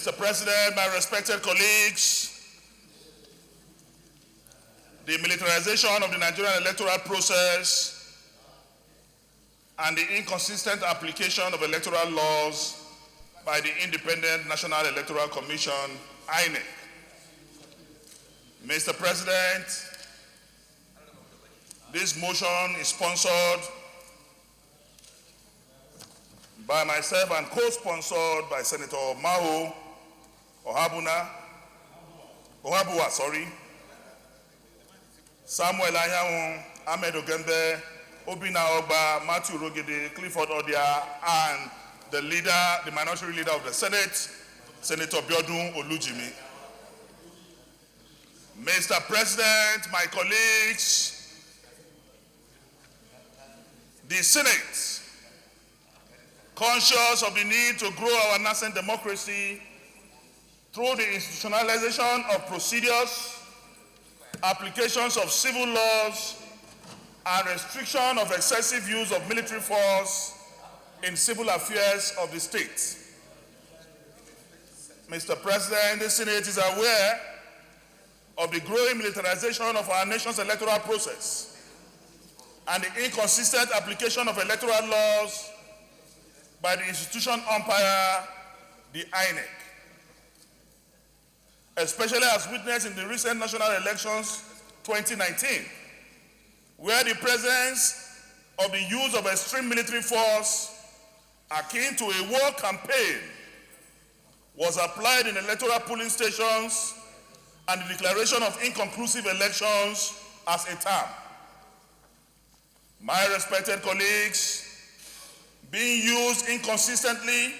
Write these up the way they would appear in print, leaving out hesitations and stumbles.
Mr. President, my respected colleagues, the militarization of the Nigerian electoral process and the inconsistent application of electoral laws by the Independent National Electoral Commission, INEC. Mr. President, this motion is sponsored by myself and co-sponsored by Senator Ohabua, Samuel Anyanwu, Ahmed Ogembe, Obina Ogba, Matthew Rogede, Clifford Odia, and the minority leader of the Senate, Senator Biodun Olujimi. Mr. President, my colleagues, the Senate, conscious of the need to grow our nascent democracy through the institutionalization of procedures, applications of civil laws, and restriction of excessive use of military force in civil affairs of the state. Mr. President, the Senate is aware of the growing militarization of our nation's electoral process and the inconsistent application of electoral laws by the institution umpire, the INEC, especially as witnessed in the recent national elections 2019, where the presence of the use of extreme military force akin to a war campaign was applied in electoral polling stations and the declaration of inconclusive elections as a term. My respected colleagues, being used inconsistently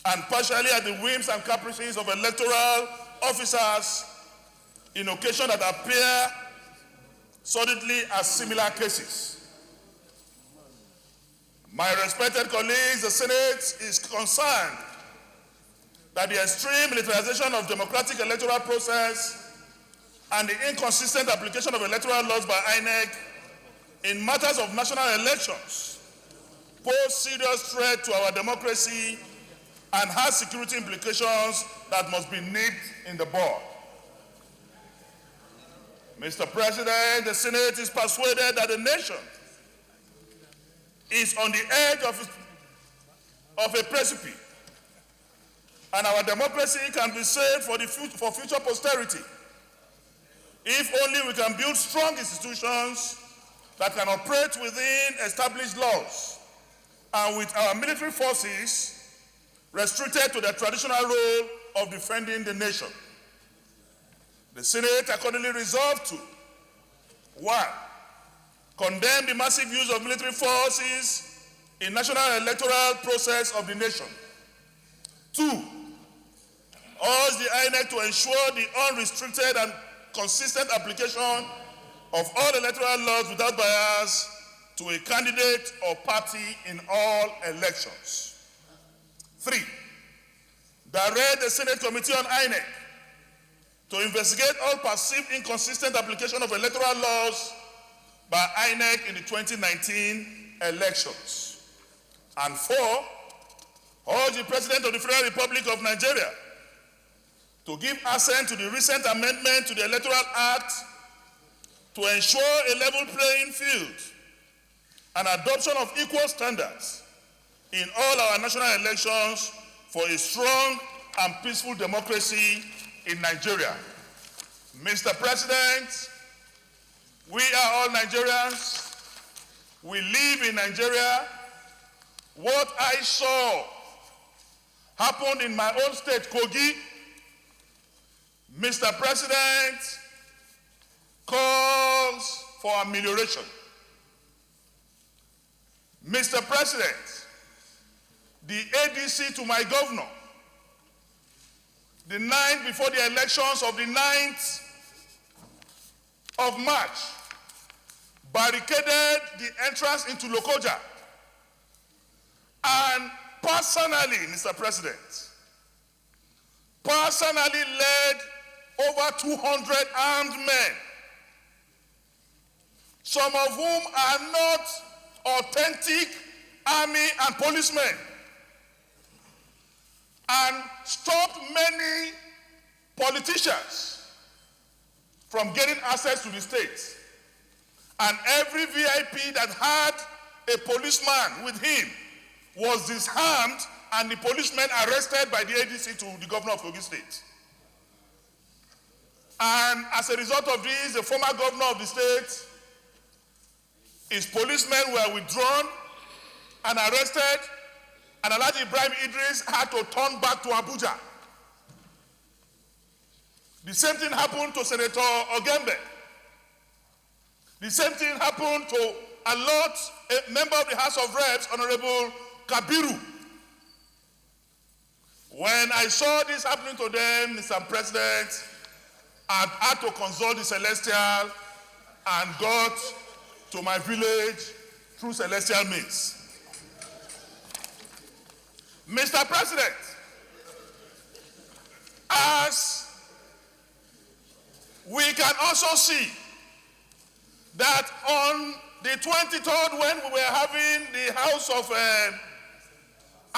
and partially at the whims and caprices of electoral officers in occasions that appear solidly as similar cases. My respected colleagues, the Senate is concerned that the extreme militarization of democratic electoral process and the inconsistent application of electoral laws by INEC in matters of national elections pose serious threat to our democracy and has security implications that must be nipped in the bud. Mr. President, the Senate is persuaded that the nation is on the edge of a precipice, and our democracy can be saved for future posterity if only we can build strong institutions that can operate within established laws and with our military forces restricted to their traditional role of defending the nation. The Senate accordingly resolved to 1. Condemn the massive use of military forces in national electoral process of the nation. 2. Urge the INEC to ensure the unrestricted and consistent application of all electoral laws without bias to a candidate or party in all elections. 3. Direct the Senate Committee on INEC to investigate all perceived inconsistent application of electoral laws by INEC in the 2019 elections. And 4, urge the President of the Federal Republic of Nigeria to give assent to the recent amendment to the Electoral Act to ensure a level playing field and adoption of equal standards in all our national elections for a strong and peaceful democracy in Nigeria. Mr. President, we are all Nigerians. We live in Nigeria. What I saw happened in my own state, Kogi. Mr. President, calls for amelioration. Mr. President, the ADC to my governor, the night before the elections of the 9th of March, barricaded the entrance into Lokoja and personally, Mr. President, personally led over 200 armed men, some of whom are not authentic army and policemen, and stopped many politicians from getting access to the state. And every VIP that had a policeman with him was disarmed and the policemen arrested by the ADC to the governor of Kogi State. And as a result of this, the former governor of the state, his policemen were withdrawn and arrested, and Alhaji Ibrahim Idris had to turn back to Abuja. The same thing happened to Senator Ogembe. The same thing happened to a member of the House of Reps, Honorable Kabiru. When I saw this happening to them, Mr. President, I had to consult the Celestial and got to my village through Celestial means. Mr. President, as we can also see that on the 23rd, when we were having the House of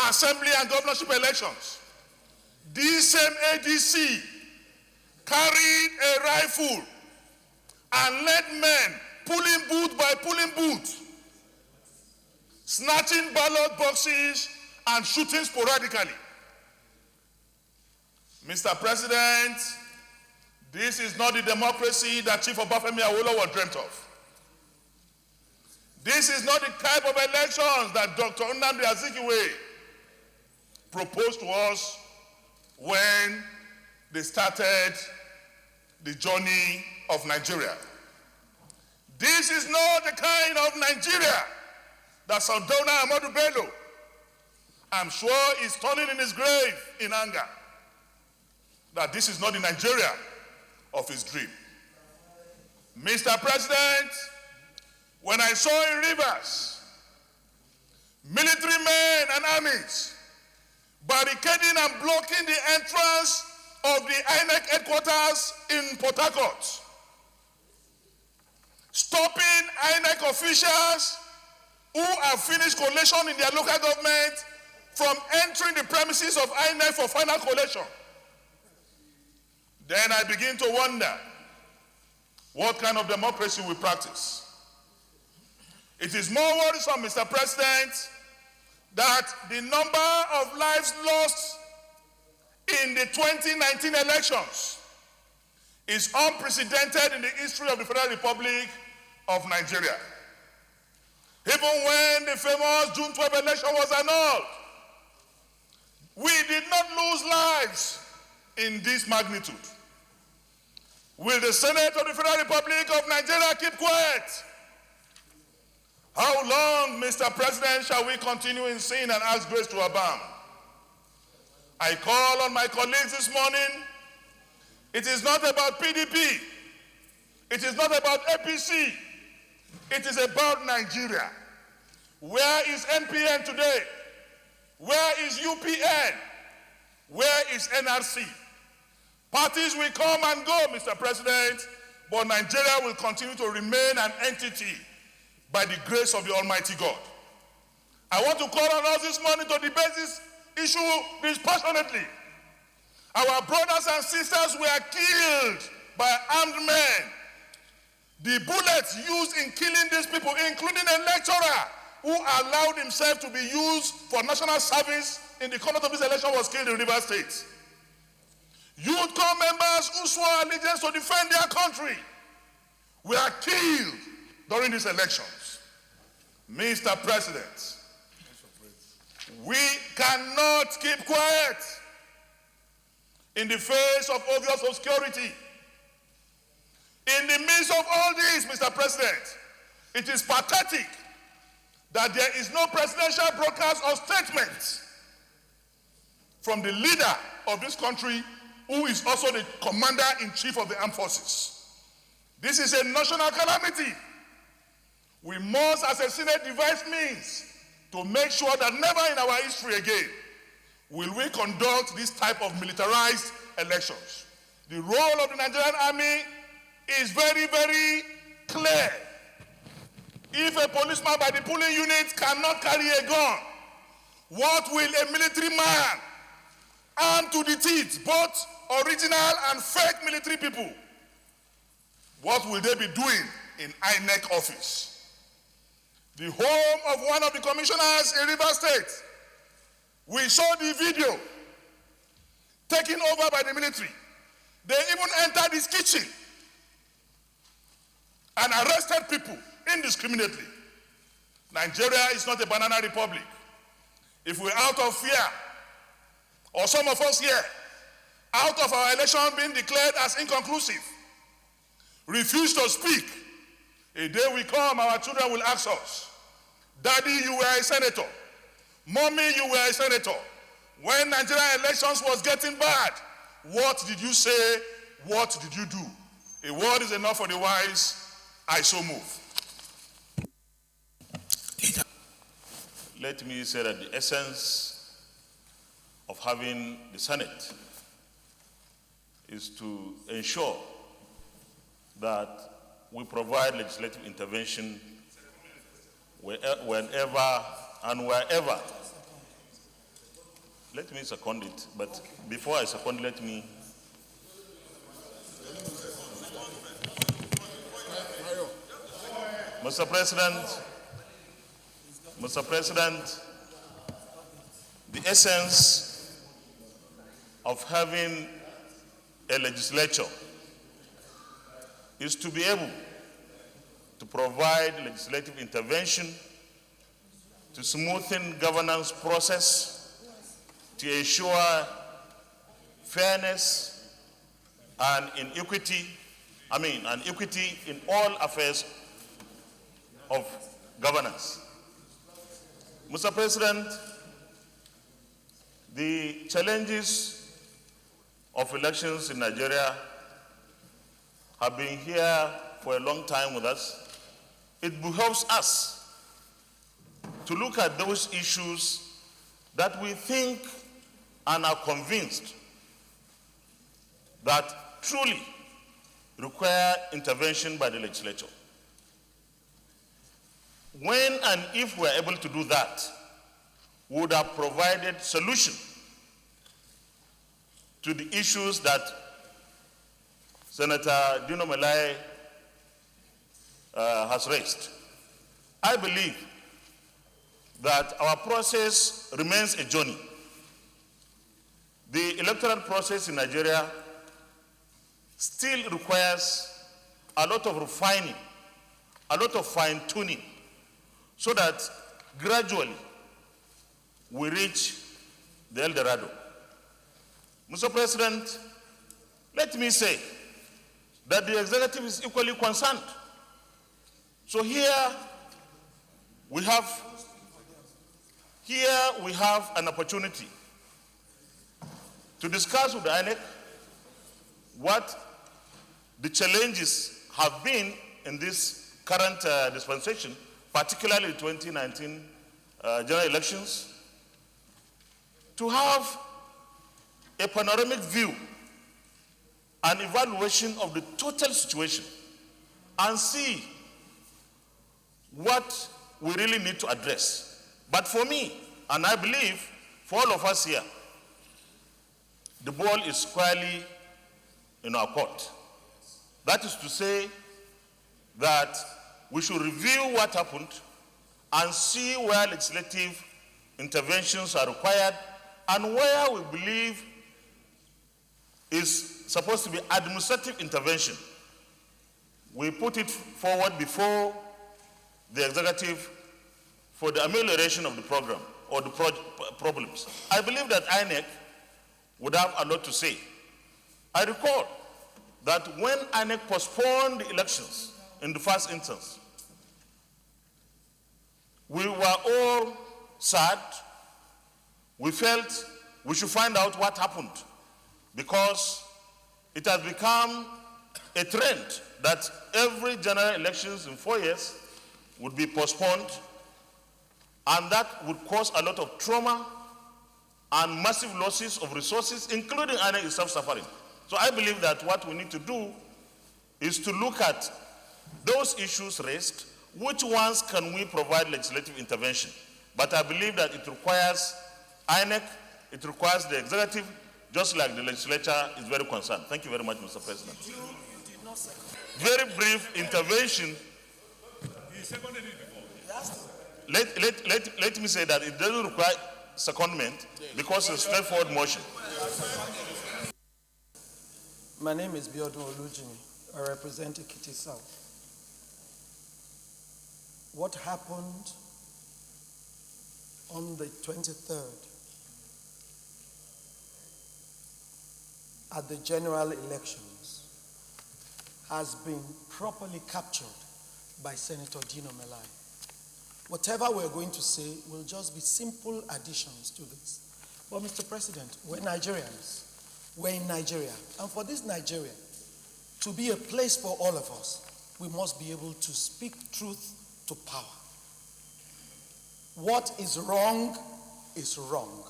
Assembly and Governorship elections, this same ADC carried a rifle and led men pulling booth by pulling booth, snatching ballot boxes and shooting sporadically. Mr. President, this is not the democracy that Chief Obafemi Awolowo dreamt of. This is not the type of elections that Dr. Nnamdi Azikiwe proposed to us when they started the journey of Nigeria. This is not the kind of Nigeria that Sardauna Amadu Bello, I'm sure, is turning in his grave in anger. That this is not the Nigeria of his dream. Mr. President, when I saw in Rivers, military men and armies barricading and blocking the entrance of the INEC headquarters in Port Harcourt, stopping INEC officials who have finished collation in their local government from entering the premises of INEC for final collation, then I begin to wonder what kind of democracy we practice. It is more worrisome, Mr. President, that the number of lives lost in the 2019 elections is unprecedented in the history of the Federal Republic of Nigeria. Even when the famous June 12 election was annulled, we did not lose lives in this magnitude. Will the Senate of the Federal Republic of Nigeria keep quiet? How long, Mr. President, shall we continue in sin and ask grace to abound? I call on my colleagues this morning. It is not about PDP. It is not about APC. It is about Nigeria. Where is NPN today? Where is UPN? Where is NRC? Parties will come and go, Mr. President, but Nigeria will continue to remain an entity by the grace of the Almighty God. I want to call on us this morning to debate this issue dispassionately. Our brothers and sisters were killed by armed men. The bullets used in killing these people, including a lecturer who allowed himself to be used for national service in the conduct of this election, was killed in Rivers State. Youth corps members who swore allegiance to defend their country were killed during these elections. Mr. President, we cannot keep quiet in the face of obvious obscurity. In the midst of all this, Mr. President, it is pathetic that there is no presidential broadcast or statement from the leader of this country, who is also the commander-in-chief of the armed forces. This is a national calamity. We must, as a Senate, devise means to make sure that never in our history again will we conduct this type of militarized elections. The role of the Nigerian Army is very, very clear. If a policeman by the polling unit cannot carry a gun, what will a military man armed to the teeth, both original and fake military people. What will they be doing in INEC office? The home of one of the commissioners in Rivers State. We saw the video taken over by the military. They even entered his kitchen and arrested people indiscriminately. Nigeria is not a banana republic. If we're out of fear, or some of us here, out of our election being declared as inconclusive, refuse to speak, a day will come, our children will ask us, Daddy, you were a senator. Mommy, you were a senator. When Nigerian elections was getting bad, what did you say? What did you do? A word is enough for the wise. I so move. Let me say that the essence of having the Senate is to ensure that we provide legislative intervention whenever and wherever. Let me second it, but before I second, let me. Mr. President, the essence of having a legislature is to be able to provide legislative intervention to smoothen governance process, to ensure fairness and equity in all affairs of governance. Mr. President, the challenges of elections in Nigeria have been here for a long time with us. It behoves us to look at those issues that we think and are convinced that truly require intervention by the legislature. When and if we are able to do that, we would have provided solution to the issues that Senator Dino Melaye has raised. I believe that our process remains a journey. The electoral process in Nigeria still requires a lot of refining, a lot of fine-tuning, so that gradually we reach the El Dorado. Mr. President, let me say that the executive is equally concerned. So here we have an opportunity to discuss with the INEC what the challenges have been in this current dispensation, particularly the 2019 general elections, to have a panoramic view and evaluation of the total situation and see what we really need to address. But for me, and I believe for all of us here, the ball is squarely in our court. That is to say that we should review what happened and see where legislative interventions are required and where we believe is supposed to be administrative intervention. We put it forward before the executive for the amelioration of the program or the problems. I believe that INEC would have a lot to say. I recall that when INEC postponed the elections in the first instance, we were all sad. We felt we should find out what happened because it has become a trend that every general elections in 4 years would be postponed, and that would cause a lot of trauma and massive losses of resources, including INEC itself suffering. So I believe that what we need to do is to look at those issues raised, which ones can we provide legislative intervention. But I believe that it requires INEC, it requires the executive, just like the legislature is very concerned. Thank you very much, Mr. President. Very brief intervention. Let me say that it doesn't require secondment because it's a straightforward motion. My name is Biodun Olujimi. I represent Ekiti South. What happened on the 23rd at the general elections has been properly captured by Senator Dino Melai. Whatever we're going to say will just be simple additions to this. But Mr. President, we're Nigerians. We're in Nigeria. And for this Nigeria to be a place for all of us, we must be able to speak truth to power. What is wrong is wrong.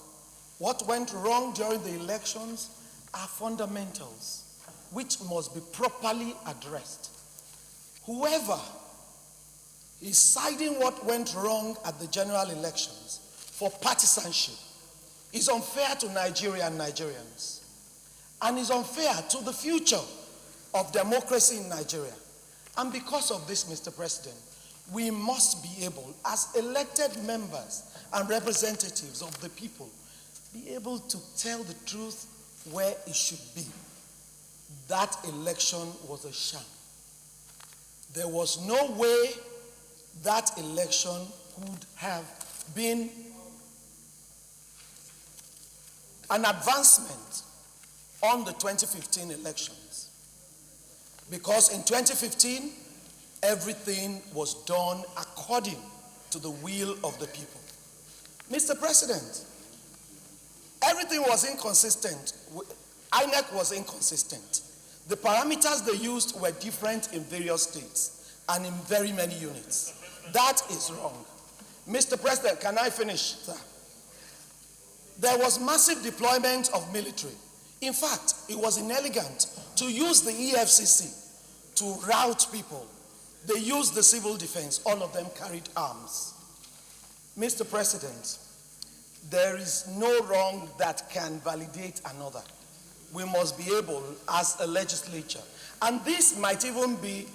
What went wrong during the elections are fundamentals which must be properly addressed. Whoever is citing what went wrong at the general elections for partisanship is unfair to Nigeria and Nigerians, and is unfair to the future of democracy in Nigeria. And because of this, Mr. President, we must be able, as elected members and representatives of the people, be able to tell the truth where it should be. That election was a sham. There was no way that election could have been an advancement on the 2015 elections. Because in 2015, everything was done according to the will of the people. Mr. President, everything was inconsistent. INEC was inconsistent. The parameters they used were different in various states and in very many units. That is wrong. Mr. President, can I finish, sir? There was massive deployment of military. In fact, it was inelegant to use the EFCC to rout people. They used the civil defense. All of them carried arms. Mr. President, there is no wrong that can validate another. We must be able, as a legislature, and this might even be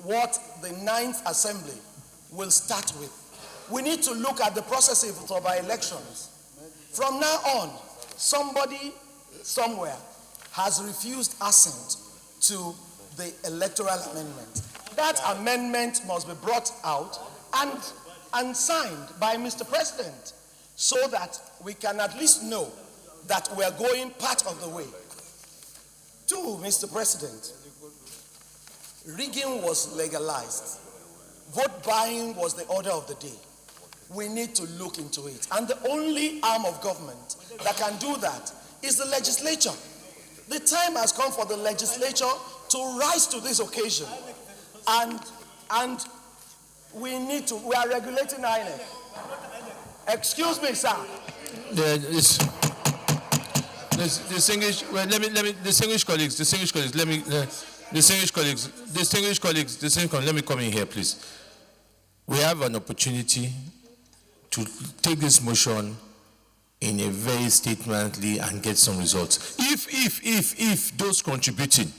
what the 9th Assembly will start with. We need to look at the processes of our elections. From now on, somebody somewhere has refused assent to the electoral amendment. That amendment must be brought out and signed by Mr. President so that we can at least know that we are going part of the way. Two, Mr. President, rigging was legalized. Vote buying was the order of the day. We need to look into it. And the only arm of government that can do that is the legislature. The time has come for the legislature to rise to this occasion. And we are regulating INEC. Excuse me, sir. Distinguished colleagues, let me come in here, please. We have an opportunity to take this motion in a very stately and get some results. If those contributing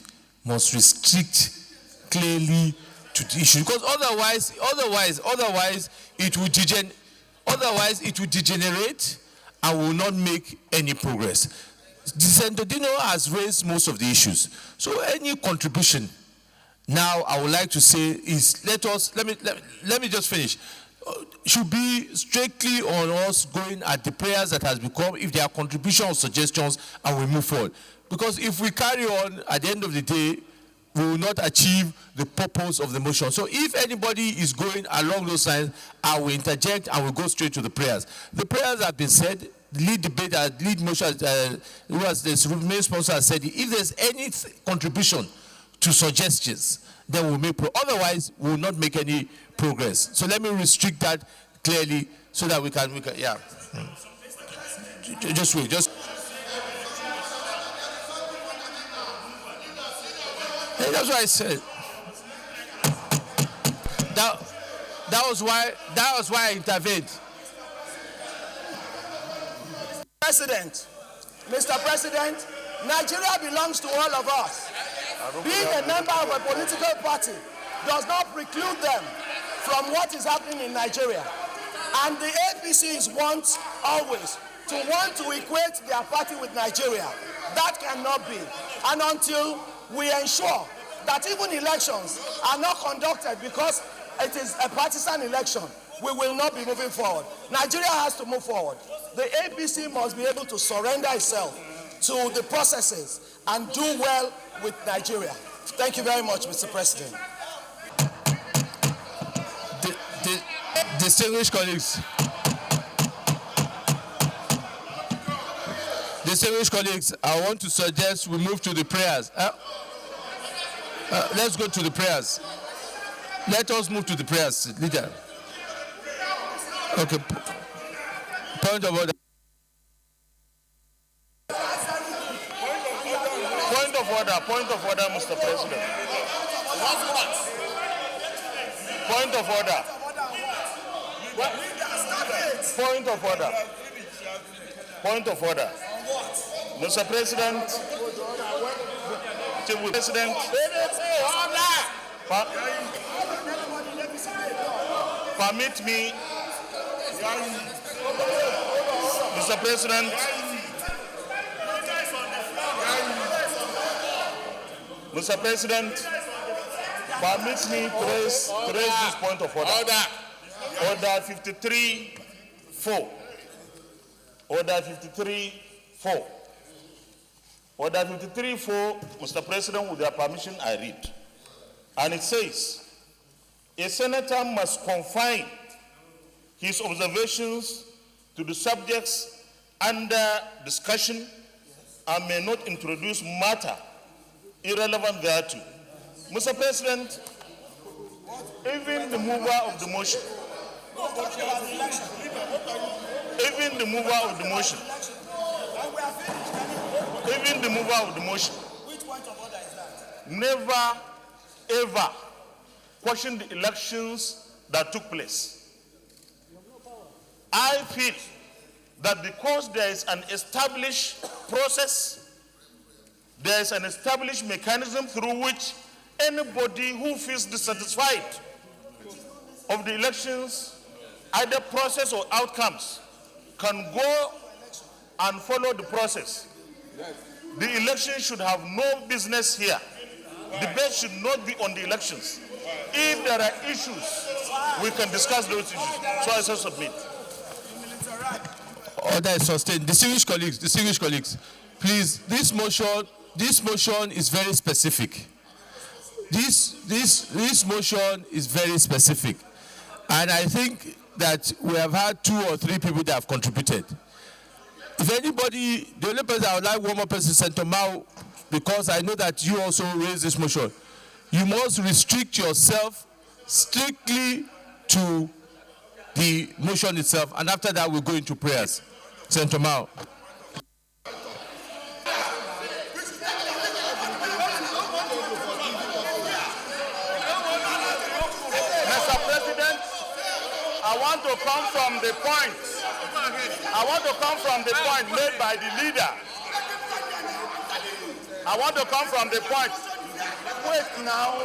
must restrict clearly to the issue, because otherwise it will degenerate and will not make any progress. Senator Dino has raised most of the issues. So any contribution now, I would like to say is let me just finish. Should be strictly on us going at the prayers that has become, if there are contributions or suggestions, and we move forward. Because if we carry on, at the end of the day, we will not achieve the purpose of the motion. So if anybody is going along those lines, I will interject and will go straight to the prayers. The prayers have been said. The lead debate, lead motion, who was this main sponsor has said, if there's any contribution to suggestions, then we'll make otherwise we will not make any progress. So let me restrict that clearly so that we can yeah. Just wait, hey, that's what I said. That was why I intervened. Mr. President, Nigeria belongs to all of us. Being a member of a political party does not preclude them from what is happening in Nigeria. And the APCs want always to want to equate their party with Nigeria. That cannot be. And until we ensure that even elections are not conducted because it is a partisan election, we will not be moving forward. Nigeria has to move forward. The APC must be able to surrender itself to the processes and do well with Nigeria. Thank you very much, Mr. President. Distinguished colleagues, I want to suggest we move to the prayers. Let's go to the prayers. Let us move to the prayers, leader. Okay. Point of order. Point of order, Mr. President. Point of order. Point of order. Point of order. Mr. President. President. Permit me. Mr. President. Mr. President, permit me to raise this point of order. Order 53-4. Order 53-4. Order 53-4, Mr. President, with your permission, I read. And it says, a senator must confine his observations to the subjects under discussion and may not introduce matter irrelevant thereto. Mr. President, even the mover of the motion, Which point of order is that? never ever questioned the elections that took place. I feel that because there is an established process, there is an established mechanism through which anybody who feels dissatisfied of the elections, either process or outcomes, can go and follow the process. The election should have no business here. Debate should not be on the elections. If there are issues, we can discuss those issues. So I shall submit. Order is sustained. Distinguished colleagues, please, this motion is very specific. This motion is very specific. And I think that we have had 2 or 3 people that have contributed. If anybody, the only person I would like one more person, Senator Mao, because I know that you also raised this motion. You must restrict yourself strictly to the motion itself, and after that we'll go into prayers. Senator Mao. Mr. President, I want to come from the point made by the leader. I want to come from the point. Wait now,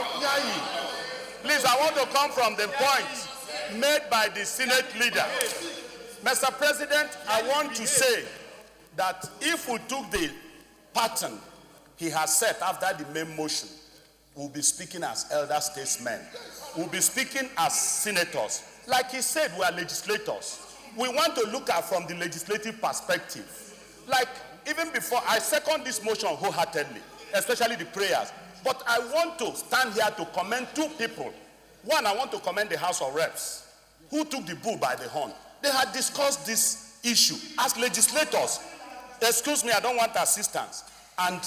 please, I want to come from the point made by the Senate leader. Mr. President, I want to say that if we took the pattern he has set after the main motion, we'll be speaking as elder statesmen. We'll be speaking as senators. Like he said, we are legislators. We want to look at from the legislative perspective. Like, even before, I second this motion wholeheartedly, especially the prayers. But I want to stand here to commend 2 people. One, I want to commend the House of Reps, who took the bull by the horn. They had discussed this issue as legislators. Excuse me, I don't want assistance. And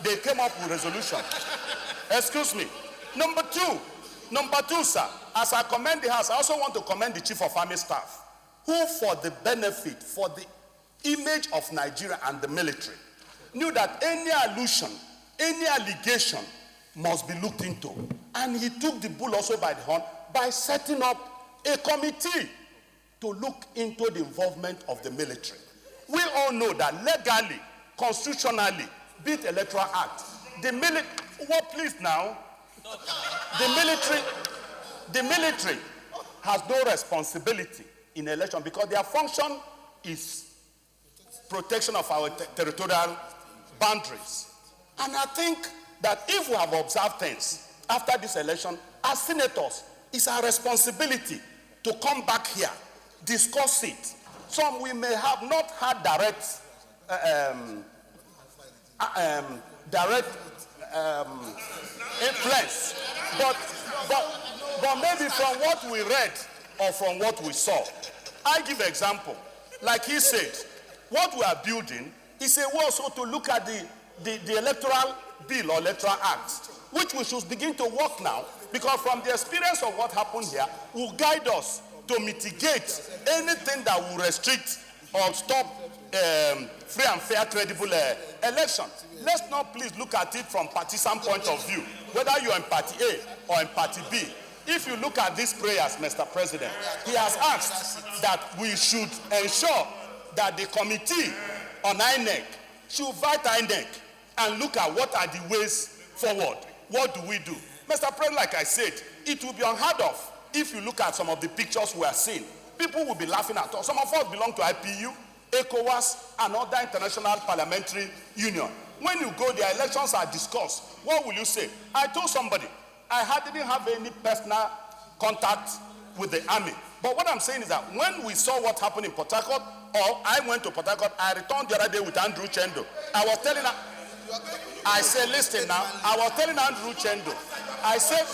they came up with resolution. Excuse me. Number two, sir, as I commend the House, I also want to commend the Chief of Army Staff, who for the benefit, for the image of Nigeria and the military, knew that any allusion, any allegation must be looked into. And he took the bull also by the horn by setting up a committee to look into the involvement of the military. We all know that legally, constitutionally, beat Electoral Act. Please now. The military has no responsibility in election because their function is protection of our territorial boundaries. And I think that if we have observed things after this election, as senators, it's our responsibility to come back here, discuss it. Some we may have not had direct influence, but maybe from what we read or from what we saw. I give an example. Like he said, what we are building is a way also to look at the electoral bill or electoral act, which we should begin to work now, because from the experience of what happened here will guide us to mitigate anything that will restrict or stop free and fair, credible election. Let's not please look at it from partisan point of view, whether you're in party A or in party B. If you look at these prayers, Mr. President, he has asked that we should ensure that the committee on INEC should invite INEC and look at what are the ways forward. What do we do? Mr. President, like I said, it will be unheard of if you look at some of the pictures we are seeing. People will be laughing at us. Some of us belong to IPU, ECOWAS, and other international parliamentary union. When you go there, elections are discussed. What will you say? I told somebody, I didn't have any personal contact with the army. But what I'm saying is that when we saw what happened in Port Harcourt, or I went to Port Harcourt, I returned the other day with Andrew Chendo. I was telling her, I said, listen now, I was telling Andrew Chendo, I said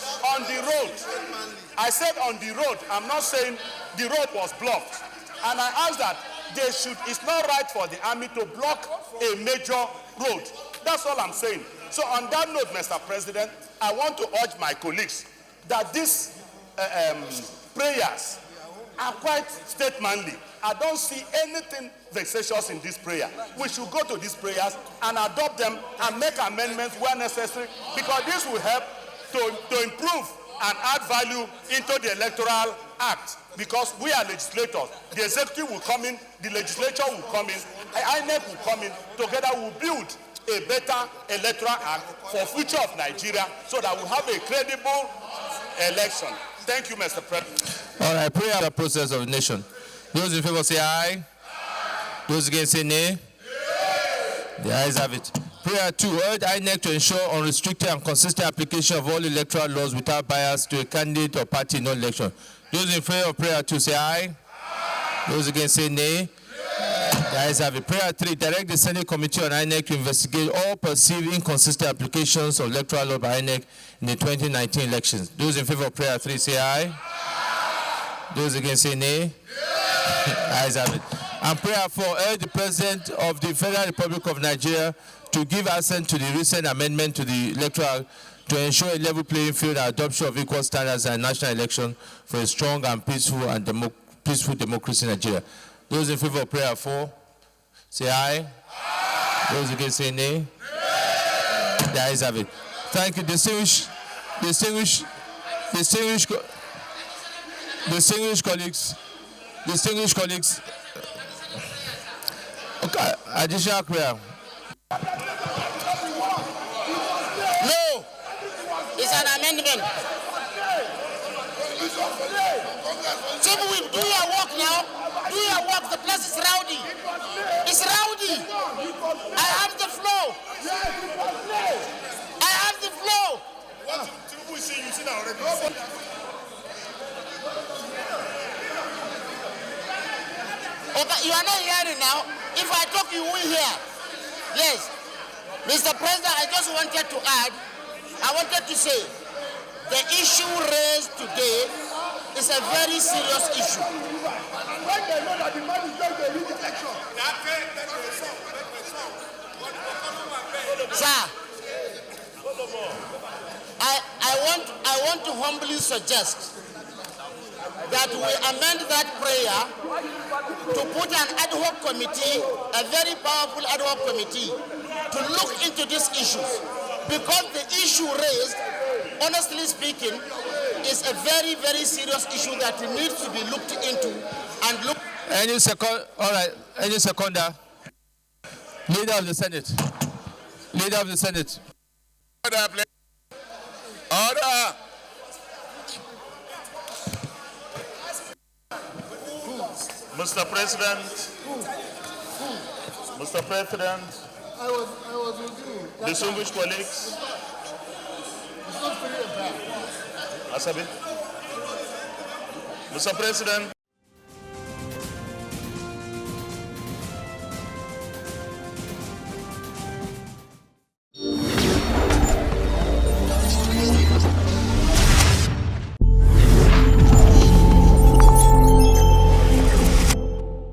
on the road, I'm not saying the road was blocked. And I asked that it's not right for the army to block a major road. That's all I'm saying. So on that note, Mr. President, I want to urge my colleagues that these prayers are quite statemently. I don't see anything vexatious in this prayer. We should go to these prayers and adopt them and make amendments where necessary, because this will help to improve and add value into the Electoral Act, because we are legislators. The executive will come in, the legislature will come in, INEC will come in, together we'll build a better Electoral Act for future of Nigeria so that we'll have a credible election. Thank you, Mr. President. All right, prayer the process of the nation. Those in favor say aye. Those against say nay. The ayes have it. Prayer 2, urge INEC to ensure unrestricted and consistent application of all electoral laws without bias to a candidate or party in non-election. Those in favor of prayer 2 say aye. Those against say nay. The ayes have it. Prayer 3, direct the Senate Committee on INEC to investigate all perceived inconsistent applications of electoral law by INEC in the 2019 elections. Those in favor of prayer 3 say aye. Those against say nay. The ayes have it. And prayer 4, urge the President of the Federal Republic of Nigeria to give assent to the recent amendment to the electoral to ensure a level playing field and adoption of equal standards in national election for a strong and peaceful democracy in Nigeria. Those in favor of prayer 4, say aye. Those against say nay. The ayes have it. Thank you, distinguished colleagues. Okay, additional prayer. No, it's an amendment. So we do your work now. Do your work. The place is rowdy. It's rowdy. I have the floor. Okay, you are not hearing now. If I talk, you will hear. Yes. Mr. President, I just wanted to add, I wanted to say, the issue raised today is a very serious issue. Sir, I want to humbly suggest that we amend that prayer to put an ad hoc committee, a very powerful ad hoc committee, to look into these issues. Because the issue raised, honestly speaking, is a very, very serious issue that needs to be looked into and look. Any second, all right, any seconder. Leader of the Senate. Leader of the Senate. Order, please. Order. Mr. President. Mr. President. I was with you. Distinguished colleagues. It's not very bad. Asabi. Mr. President.